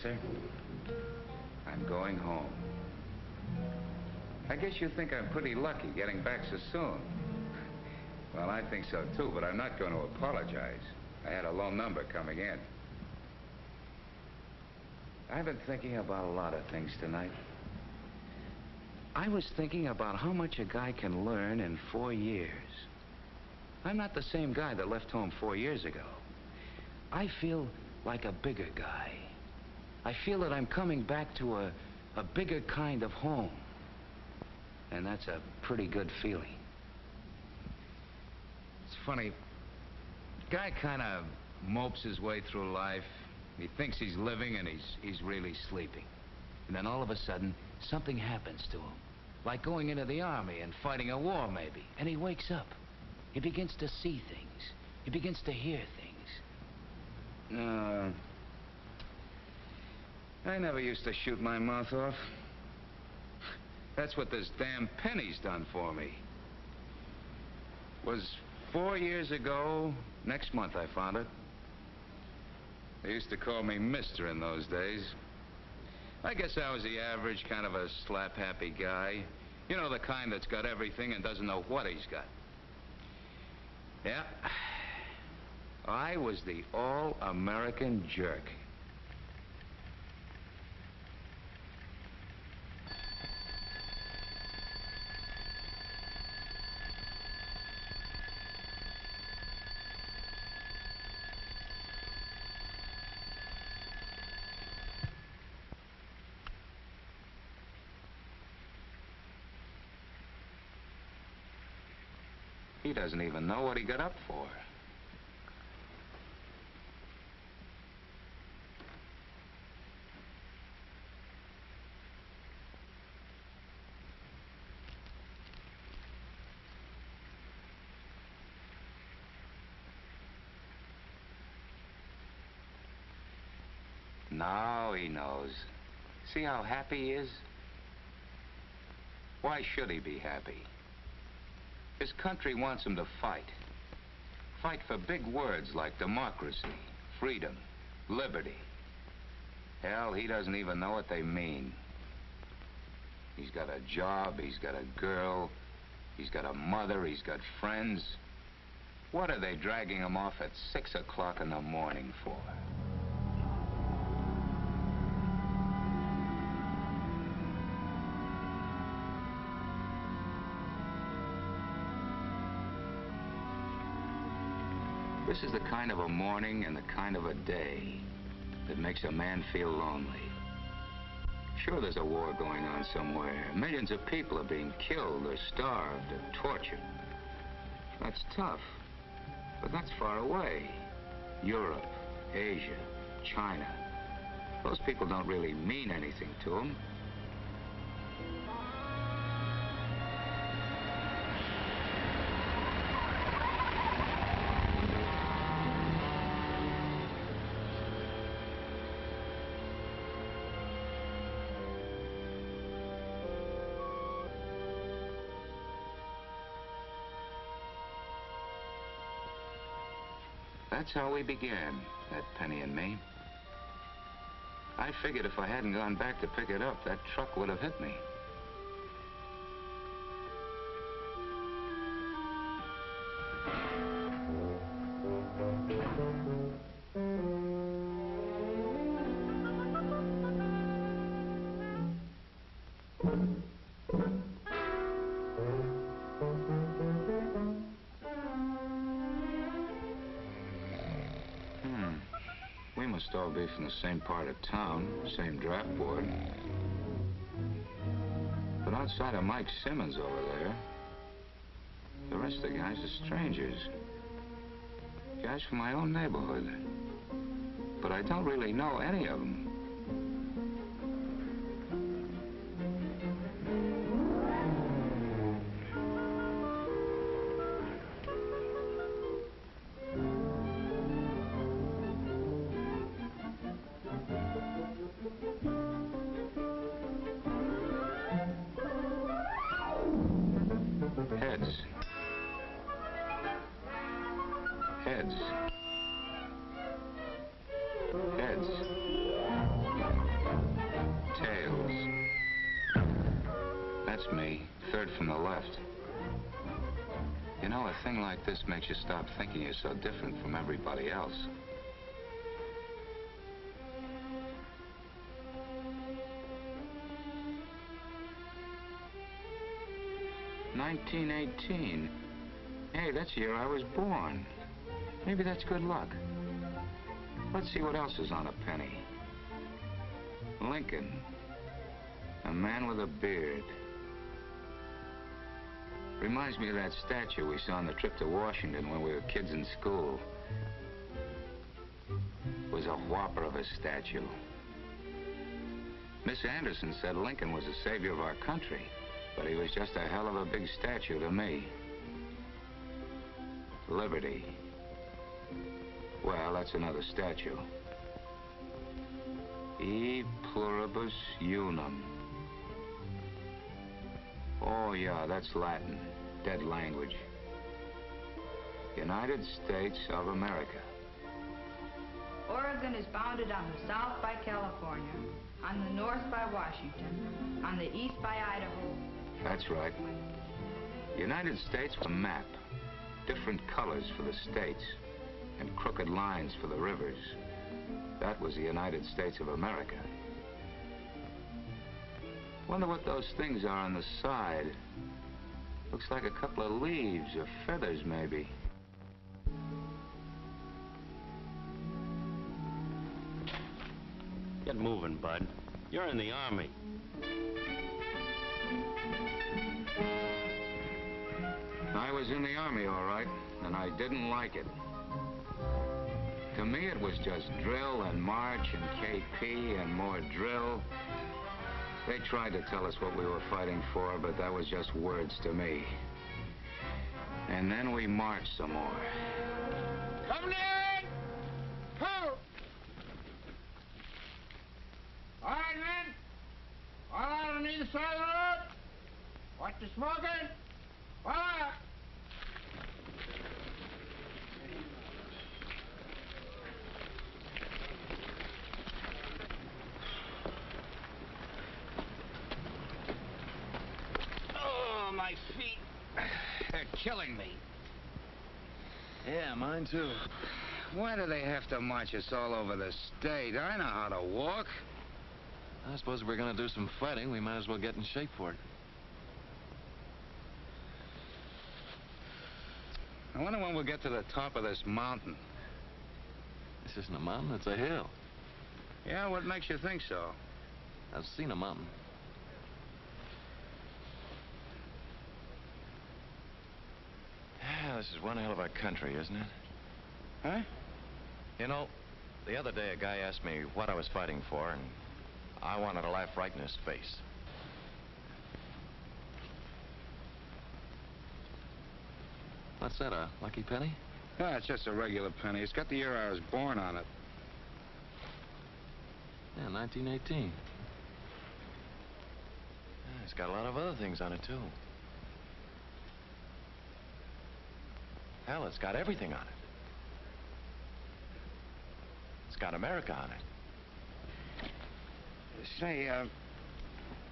Professor. I'm going home. I guess you think I'm pretty lucky getting back so soon. Well, I think so too, but I'm not going to apologize. I had a low number coming in. I've been thinking about a lot of things tonight. I was thinking about how much a guy can learn in 4 years. I'm not the same guy that left home 4 years ago. I feel like a bigger guy. I feel that I'm coming back to a bigger kind of home. And that's a pretty good feeling. It's funny, the guy kind of mopes his way through life. He thinks he's living and he's really sleeping. And then all of a sudden, something happens to him. Like going into the army and fighting a war, maybe. And he wakes up. He begins to see things. He begins to hear things. I never used to shoot my mouth off. That's what this damn penny's done for me. Was 4 years ago, next month I found it. They used to call me Mister in those days. I guess I was the average kind of a slap-happy guy. You know, the kind that's got everything and doesn't know what he's got. Yeah, I was the all-American jerk. He doesn't even know what he got up for. Now he knows. See how happy he is? Why should he be happy? His country wants him to fight. Fight for big words like democracy, freedom, liberty. Hell, he doesn't even know what they mean. He's got a job, he's got a girl, he's got a mother, he's got friends. What are they dragging him off at 6 o'clock in the morning for? This is the kind of a morning and the kind of a day that makes a man feel lonely. Sure, there's a war going on somewhere. Millions of people are being killed or starved or tortured. That's tough, but that's far away. Europe, Asia, China. Those people don't really mean anything to him. That's how we began, that Penny and me. I figured if I hadn't gone back to pick it up, that truck would have hit me. We must all be from the same part of town, same draft board. But outside of Mike Simmons over there, the rest of the guys are strangers. Guys from my own neighborhood. But I don't really know any of them. Heads. Heads. Heads. That's me, third from the left. You know, a thing like this makes you stop thinking you're so different from everybody else. "1918. Hey, that's the year I was born. Maybe that's good luck. Let's see what else is on a penny. Lincoln. A man with a beard. Reminds me of that statue we saw on the trip to Washington when we were kids in school. It was a whopper of a statue. Miss Anderson said Lincoln was the savior of our country, but he was just a hell of a big statue to me. Liberty. Well, that's another statue. E pluribus unum. Oh, yeah, that's Latin. Dead language. United States of America. Oregon is bounded on the south by California, on the north by Washington, on the east by Idaho. That's right. United States with a map. Different colors for the states, and crooked lines for the rivers. That was the United States of America. Wonder what those things are on the side. Looks like a couple of leaves or feathers, maybe. Get moving, bud. You're in the Army. I was in the Army, all right, and I didn't like it. To me, it was just drill and march and KP and more drill. They tried to tell us what we were fighting for, but that was just words to me. And then we marched some more. Coming in! Ho! All right, men. All out on either side of the road. Watch the smoking. All out. Oh, my feet. They're killing me. Yeah, mine too. Why do they have to march us all over the state? I know how to walk. I suppose if we're going to do some fighting, we might as well get in shape for it. I wonder when we'll get to the top of this mountain. This isn't a mountain, it's a hill. Yeah, what makes you think so? I've seen a mountain. Yeah, this is one hell of a country, isn't it? Huh? You know, the other day a guy asked me what I was fighting for, and I wanted to laugh right in his face. What's that, a lucky penny? Yeah, it's just a regular penny. It's got the year I was born on it. Yeah, 1918. Yeah, it's got a lot of other things on it, too. Hell, it's got everything on it. It's got America on it. Say,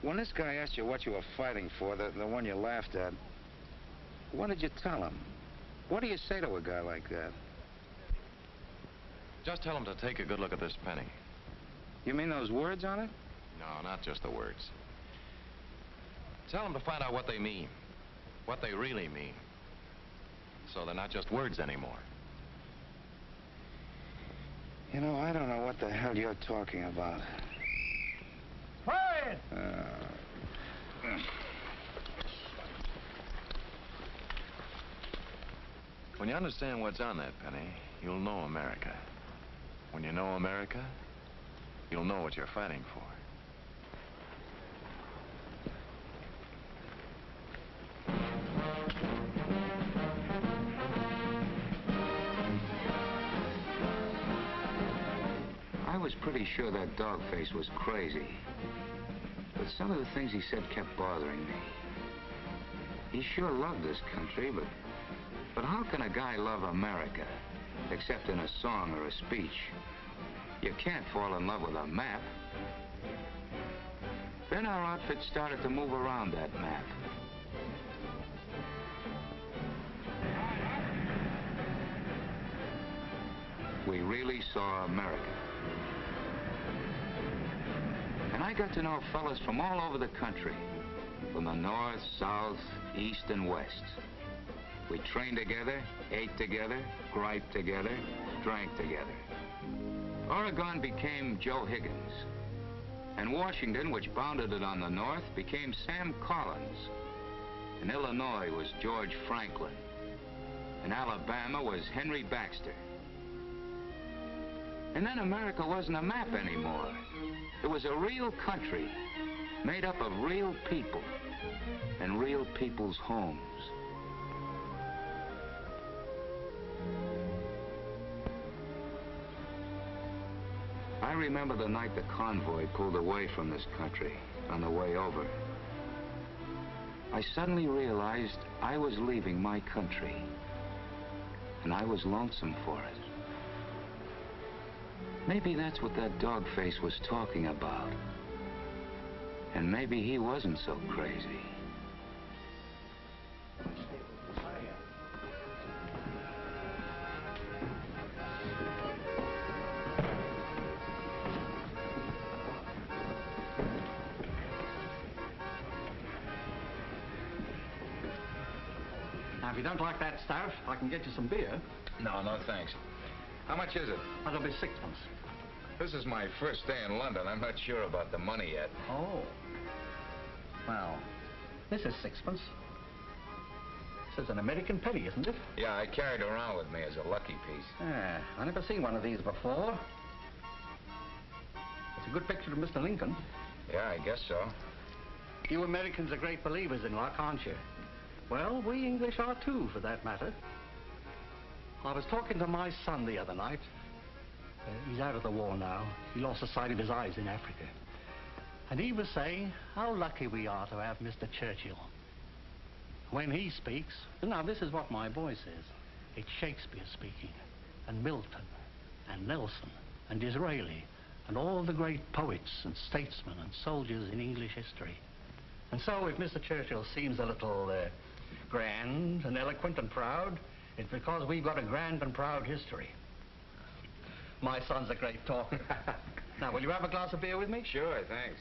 when this guy asked you what you were fighting for, the one you laughed at, what did you tell him? What do you say to a guy like that? Just tell him to take a good look at this penny. You mean those words on it? No, not just the words. Tell him to find out what they mean. What they really mean. So they're not just words anymore. You know, I don't know what the hell you're talking about. Quiet! When you understand what's on that penny, you'll know America. When you know America, you'll know what you're fighting for. I was pretty sure that dog face was crazy. But some of the things he said kept bothering me. He sure loved this country, but how can a guy love America, except in a song or a speech? You can't fall in love with a map. Then our outfit started to move around that map. We really saw America. And I got to know fellas from all over the country, from the north, south, east, and west. We trained together, ate together, griped together, drank together. Oregon became Joe Higgins. And Washington, which bounded it on the north, became Sam Collins. And Illinois was George Franklin. And Alabama was Henry Baxter. And then America wasn't a map anymore. It was a real country, made up of real people and real people's homes. I remember the night the convoy pulled away from this country on the way over. I suddenly realized I was leaving my country, and I was lonesome for it. Maybe that's what that dog face was talking about. And maybe he wasn't so crazy. Now, if you don't like that stout, I can get you some beer. No, no thanks. How much is it? That'll be sixpence. This is my first day in London. I'm not sure about the money yet. Oh. Well, this is sixpence. This is an American penny, isn't it? Yeah, I carried it around with me as a lucky piece. Yeah, I never seen one of these before. It's a good picture of Mr. Lincoln. Yeah, I guess so. You Americans are great believers in luck, aren't you? Well, we English are too, for that matter. I was talking to my son the other night. He's out of the war now. He lost the sight of his eyes in Africa. And he was saying how lucky we are to have Mr. Churchill. When he speaks, now this is what my boy says. It's Shakespeare speaking, and Milton, and Nelson, and Disraeli, and all the great poets and statesmen and soldiers in English history. And so if Mr. Churchill seems a little grand and eloquent and proud, it's because we've got a grand and proud history. My son's a great talker. Now, will you have a glass of beer with me? Sure, thanks.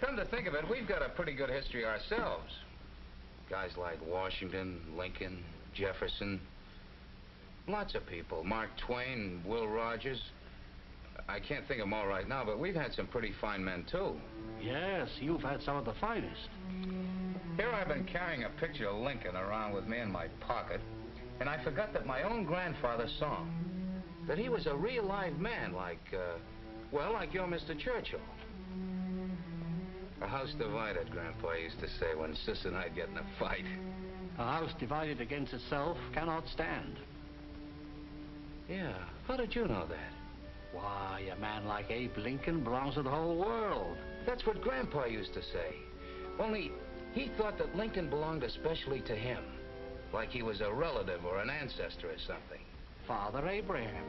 Come to think of it, we've got a pretty good history ourselves. Guys like Washington, Lincoln, Jefferson. Lots of people. Mark Twain, Will Rogers. I can't think of them all right now, but we've had some pretty fine men, too. Yes, you've had some of the finest. Here I've been carrying a picture of Lincoln around with me in my pocket, and I forgot that my own grandfather saw him. That he was a real live man, like your Mr. Churchill. A house divided, Grandpa used to say when Sis and I'd get in a fight. A house divided against itself cannot stand. Yeah, how did you know that? Why, a man like Abe Lincoln belongs to the whole world. That's what Grandpa used to say. Only he thought that Lincoln belonged especially to him. Like he was a relative or an ancestor or something. Father Abraham.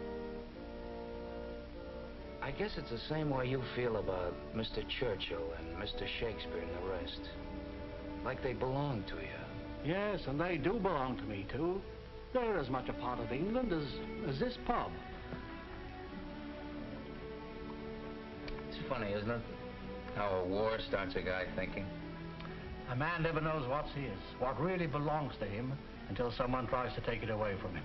I guess it's the same way you feel about Mr. Churchill and Mr. Shakespeare and the rest. Like they belong to you. Yes, and they do belong to me, too. They're as much a part of England as this pub. It's funny, isn't it? How a war starts a guy thinking. A man never knows what's his, what really belongs to him, until someone tries to take it away from him.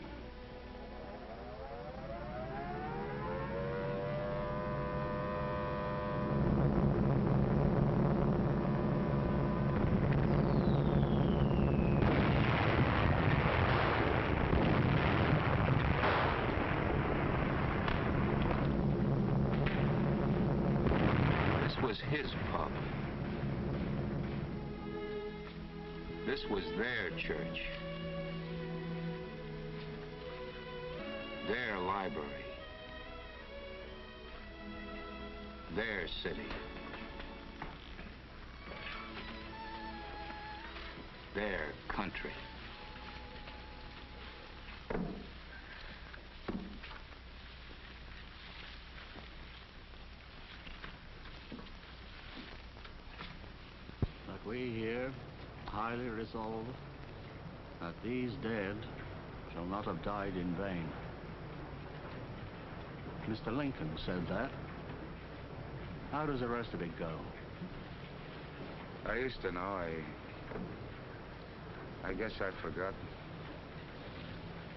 This was his pub. This was their church. Their library. Their city. Their country. we here highly resolve that these dead shall not have died in vain. Mr. Lincoln said that. How does the rest of it go? I used to know. I guess I've forgotten.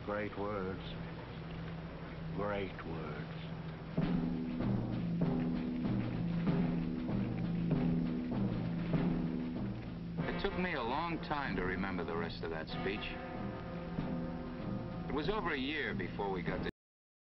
Great words. Great words. It took me a long time to remember the rest of that speech. It was over a year before we got to